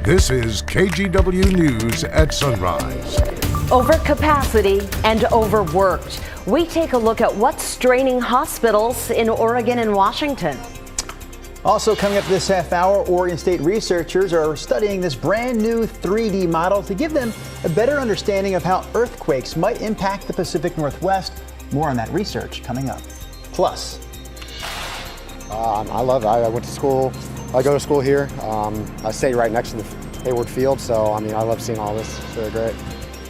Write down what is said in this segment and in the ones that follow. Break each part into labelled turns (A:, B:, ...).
A: This is KGW News at Sunrise.
B: Overcapacity and overworked. We take a look at what's straining hospitals in Oregon and Washington.
C: Also coming up this half hour, Oregon State researchers are studying this brand new 3D model to give them a better understanding of how earthquakes might impact the Pacific Northwest. More on that research coming up. Plus,
D: I love it. I went to school. I go to school here. I stay right next to the Hayward Field, so I love seeing all this. It's really great.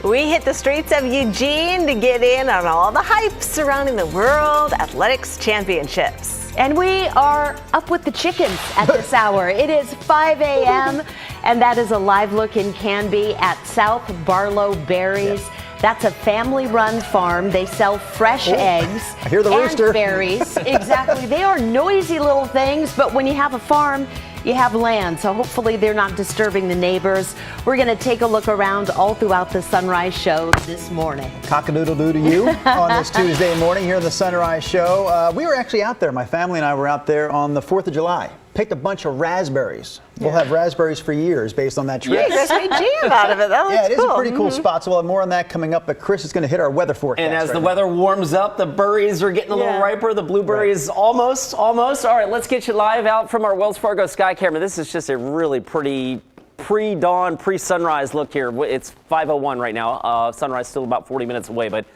E: We hit the streets of Eugene to get in on all the hype surrounding the World Athletics Championships.
B: And we are up with the chickens at this hour. It is 5 a.m. and that is a live look in Canby at South Barlow Berries. Yep. That's a family-run farm. They sell fresh eggs.
C: I hear the rooster.
B: And berries. Exactly. They are noisy little things, but when you have a farm, you have land, so hopefully they're not disturbing the neighbors. We're going to take a look around all throughout the Sunrise Show this morning.
C: Cock-a-doodle-doo to you on this Tuesday morning here in the Sunrise Show. We were actually out there. My family and I were out there on the 4th of July. Picked a bunch of raspberries. We'll have raspberries for years based on that trip.
E: Yeah, you guys made jam out of it. That looks
C: yeah, it
E: cool.
C: is a pretty cool spot. So we'll have more on that coming up. But Chris is going to hit our weather forecast.
F: And as the weather warms up, the berries are getting a little riper. The blueberries almost. All right, let's get you live out from our Wells Fargo sky camera. This is just a really pretty pre-dawn, pre-sunrise look here. It's 5:01 right now. Sunrise still about 40 minutes away, but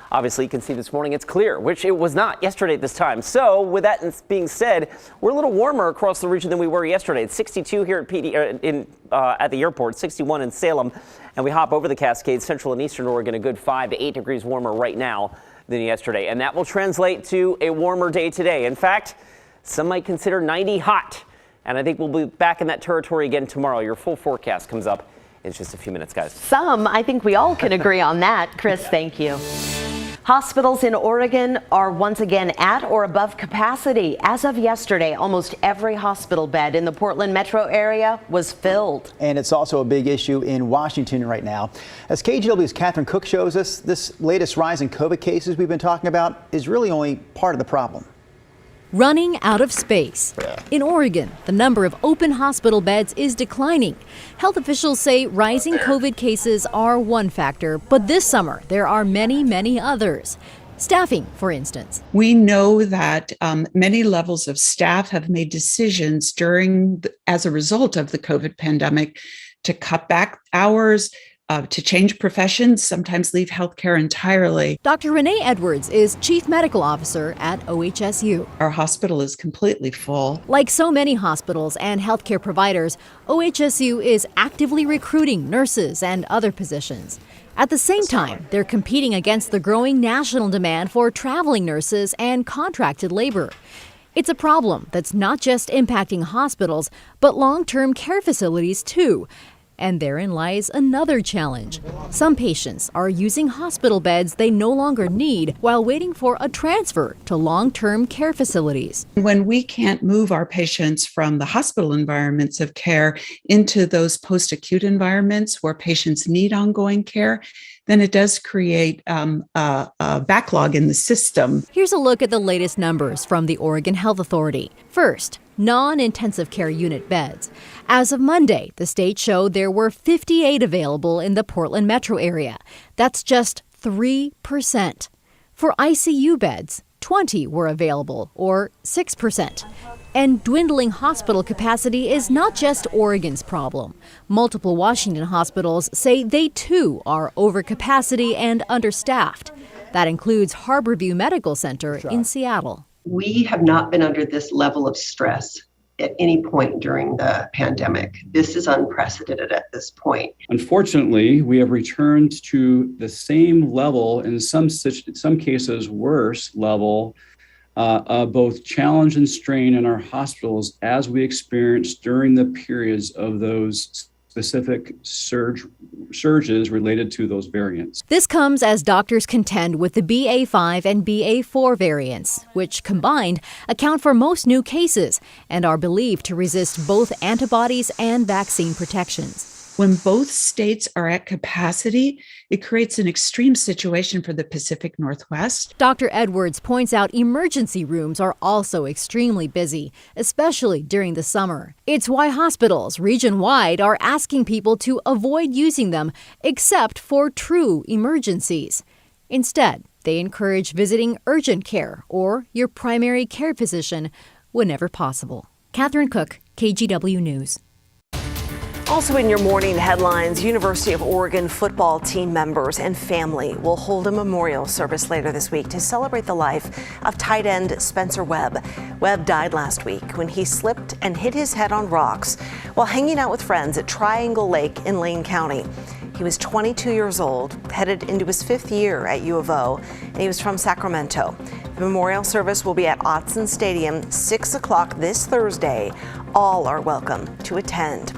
F: obviously, you can see this morning it's clear, which it was not yesterday at this time. So with that being said, we're a little warmer across the region than we were yesterday. It's 62 here at at the airport, 61 in Salem, and we hop over the Cascades, central and eastern Oregon, a good 5 to 8 degrees warmer right now than yesterday. And that will translate to a warmer day today. In fact, some might consider 90 hot. And I think we'll be back in that territory again tomorrow. Your full forecast comes up in just a few minutes, guys.
B: I think we all can agree on that. Chris, thank you. Hospitals in Oregon are once again at or above capacity. As of yesterday, almost every hospital bed in the Portland metro area was filled.
C: And it's also a big issue in Washington right now. As KGW's Catherine Cook shows us, this latest rise in COVID cases we've been talking about is really only part of the problem.
G: Running out of space. In Oregon, the number of open hospital beds is declining. Health officials say rising COVID cases are one factor, but this summer there are many others. Staffing, for instance.
H: We know that many levels of staff have made decisions as a result of the COVID pandemic to cut back hours, to change professions, sometimes leave healthcare entirely.
G: Dr. Renee Edwards is Chief Medical Officer at OHSU.
H: Our hospital is completely full.
G: Like so many hospitals and healthcare providers, OHSU is actively recruiting nurses and other positions. At the same time, they're competing against the growing national demand for traveling nurses and contracted labor. It's a problem that's not just impacting hospitals, but long-term care facilities too. And therein lies another challenge. Some patients are using hospital beds they no longer need while waiting for a transfer to long-term care facilities.
H: When we can't move our patients from the hospital environments of care into those post-acute environments where patients need ongoing care, then it does create a backlog in the system.
G: Here's a look at the latest numbers from the Oregon Health Authority. First, non-intensive care unit beds. As of Monday, the state showed there were 58 available in the Portland metro area. That's just 3%. For ICU beds, 20 were available, or 6%. And dwindling hospital capacity is not just Oregon's problem. Multiple Washington hospitals say they too are over capacity and understaffed. That includes Harborview Medical Center in Seattle.
I: We have not been under this level of stress at any point during the pandemic. This is unprecedented at this point.
J: Unfortunately, we have returned to the same level, in some cases worse level, both challenge and strain in our hospitals as we experienced during the periods of those specific surges related to those variants.
G: This comes as doctors contend with the BA5 and BA4 variants, which combined account for most new cases and are believed to resist both antibodies and vaccine protections.
H: When both states are at capacity, it creates an extreme situation for the Pacific Northwest.
G: Dr. Edwards points out emergency rooms are also extremely busy, especially during the summer. It's why hospitals region-wide are asking people to avoid using them except for true emergencies. Instead, they encourage visiting urgent care or your primary care physician whenever possible. Catherine Cook, KGW News.
E: Also in your morning headlines, University of Oregon football team members and family will hold a memorial service later this week to celebrate the life of tight end Spencer Webb. Webb died last week when he slipped and hit his head on rocks while hanging out with friends at Triangle Lake in Lane County. He was 22 years old, headed into his 5th year at U of O, and he was from Sacramento. The memorial service will be at Autzen Stadium, 6 o'clock this Thursday. All are welcome to attend.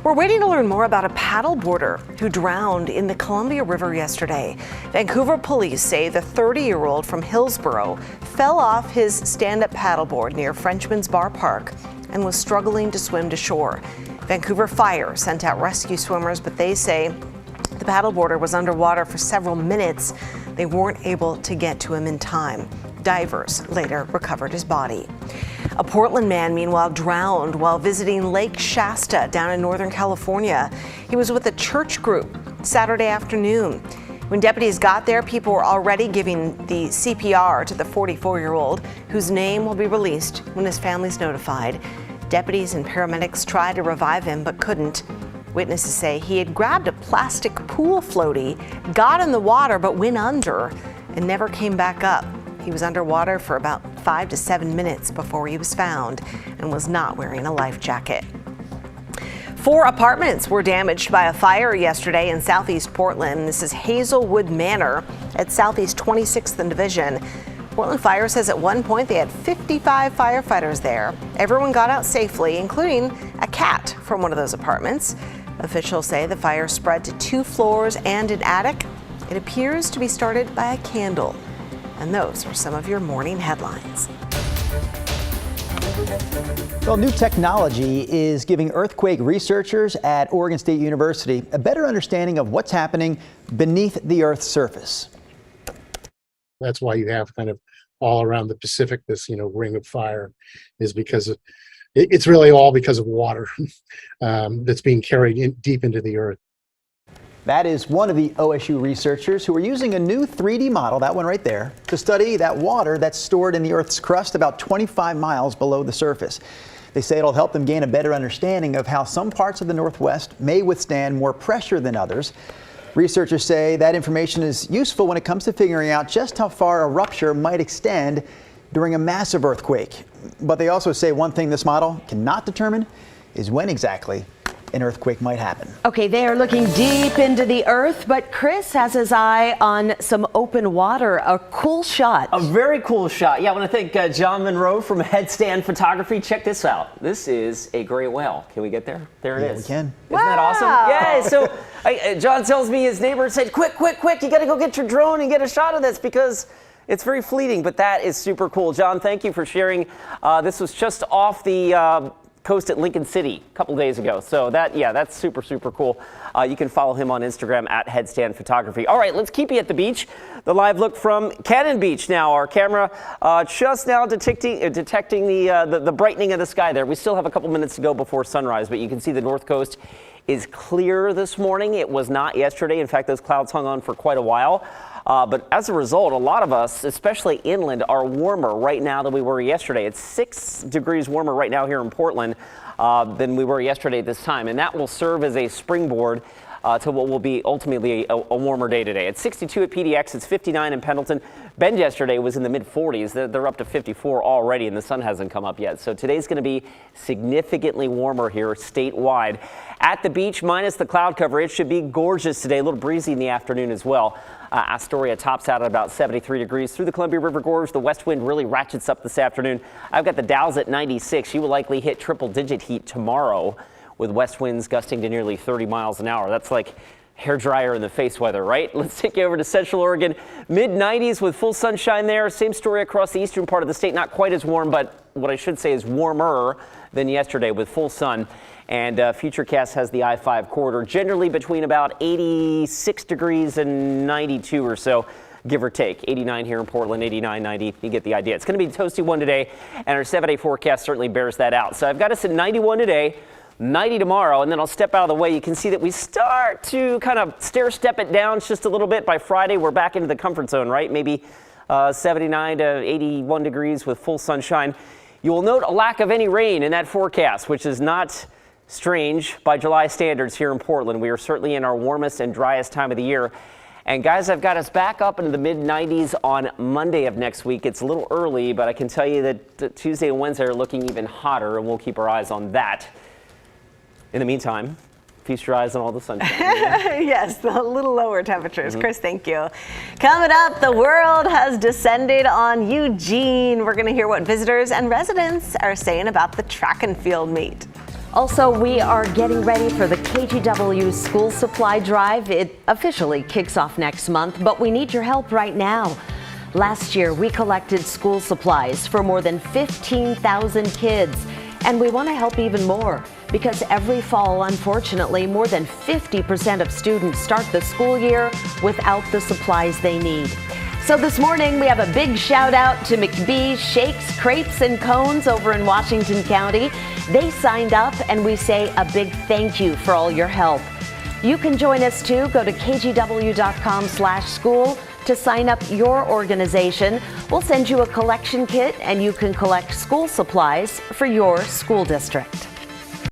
E: We're waiting to learn more about a paddleboarder who drowned in the Columbia River yesterday. Vancouver police say the 30-year-old from Hillsborough fell off his stand-up paddleboard near Frenchman's Bar Park and was struggling to swim to shore. Vancouver Fire sent out rescue swimmers, but they say the paddleboarder was underwater for several minutes. They weren't able to get to him in time. Divers later recovered his body. A Portland man, meanwhile, drowned while visiting Lake Shasta down in Northern California. He was with a church group Saturday afternoon. When deputies got there, people were already giving the CPR to the 44-year-old, whose name will be released when his family's notified. Deputies and paramedics tried to revive him but couldn't. Witnesses say he had grabbed a plastic pool floaty, got in the water but went under and never came back up. He was underwater for about 5 to 7 minutes before he was found and was not wearing a life jacket. 4 apartments were damaged by a fire yesterday in southeast Portland. This is Hazelwood Manor at Southeast 26th and Division. Portland Fire says at one point they had 55 firefighters there. Everyone got out safely, including a cat from one of those apartments. Officials say the fire spread to 2 floors and an attic. It appears to be started by a candle. And those are some of your morning headlines.
C: Well, new technology is giving earthquake researchers at Oregon State University a better understanding of what's happening beneath the Earth's surface.
K: That's why you have kind of all around the Pacific this, ring of fire, is because it's really all because of water that's being carried deep into the Earth.
C: That is one of the OSU researchers who are using a new 3D model, that one right there, to study that water that's stored in the Earth's crust about 25 miles below the surface. They say it'll help them gain a better understanding of how some parts of the Northwest may withstand more pressure than others. Researchers say that information is useful when it comes to figuring out just how far a rupture might extend during a massive earthquake. But they also say one thing this model cannot determine is when exactly an earthquake might happen.
B: Okay, they are looking deep into the earth, but Chris has his eye on some open water. A cool shot.
F: A very cool shot. Yeah, I want to thank John Monroe from Headstand Photography. Check this out. This is a gray whale. Can we get there? There it is.
C: We can.
F: Isn't that awesome? Yeah, so John tells me his neighbor said, quick, you got to go get your drone and get a shot of this because it's very fleeting, but that is super cool. John, thank you for sharing. This was just off the coast at Lincoln City a couple days ago. So that's super, super cool. You can follow him on Instagram at Headstand Photography. All right, let's keep you at the beach. The live look from Cannon Beach now. Our camera just now detecting the brightening of the sky there. We still have a couple minutes to go before sunrise, but you can see the north coast is clear this morning. It was not yesterday. In fact, those clouds hung on for quite a while. But as a result, a lot of us, especially inland, are warmer right now than we were yesterday. It's 6 degrees warmer right now here in Portland than we were yesterday at this time. And that will serve as a springboard to what will be ultimately a warmer day today. It's 62 at PDX. It's 59 in Pendleton. Bend yesterday was in the mid-40s. They're up to 54 already, and the sun hasn't come up yet. So today's going to be significantly warmer here statewide. At the beach, minus the cloud cover, it should be gorgeous today. A little breezy in the afternoon as well. Astoria tops out at about 73 degrees. Through the Columbia River Gorge, the west wind really ratchets up this afternoon. I've got the Dalles at 96. You will likely hit triple-digit heat tomorrow with west winds gusting to nearly 30 miles an hour. That's like hair dryer in the face weather, right? Let's take you over to Central Oregon. Mid-90s with full sunshine there. Same story across the eastern part of the state. Not quite as warm, but what I should say is warmer than yesterday with full sun. And Futurecast has the I-5 corridor generally between about 86 degrees and 92 or so, give or take. 89 here in Portland, 89, 90. You get the idea. It's going to be a toasty one today, and our 7-day forecast certainly bears that out. So I've got us at 91 today, 90 tomorrow, and then I'll step out of the way. You can see that we start to kind of stair-step it down just a little bit. By Friday, we're back into the comfort zone, right? Maybe 79 to 81 degrees with full sunshine. You will note a lack of any rain in that forecast, which is not strange by July standards here in Portland. We are certainly in our warmest and driest time of the year. And guys, I've got us back up into the mid-90s on Monday of next week. It's a little early, but I can tell you that Tuesday and Wednesday are looking even hotter, and we'll keep our eyes on that. In the meantime, feast your eyes on all the sunshine.
E: Yes, the little lower temperatures. Chris, thank you. Coming up, the world has descended on Eugene. We're going to hear what visitors and residents are saying about the track and field meet.
B: Also, we are getting ready for the KGW school supply drive. It officially kicks off next month, but we need your help right now. Last year, we collected school supplies for more than 15,000 kids, and we want to help even more because every fall, unfortunately, more than 50% of students start the school year without the supplies they need. So this morning, we have a big shout out to McBee Shakes, Crepes, and Cones over in Washington County. They signed up, and we say a big thank you for all your help. You can join us too. Go to kgw.com/school to sign up your organization. We'll send you a collection kit, and you can collect school supplies for your school district.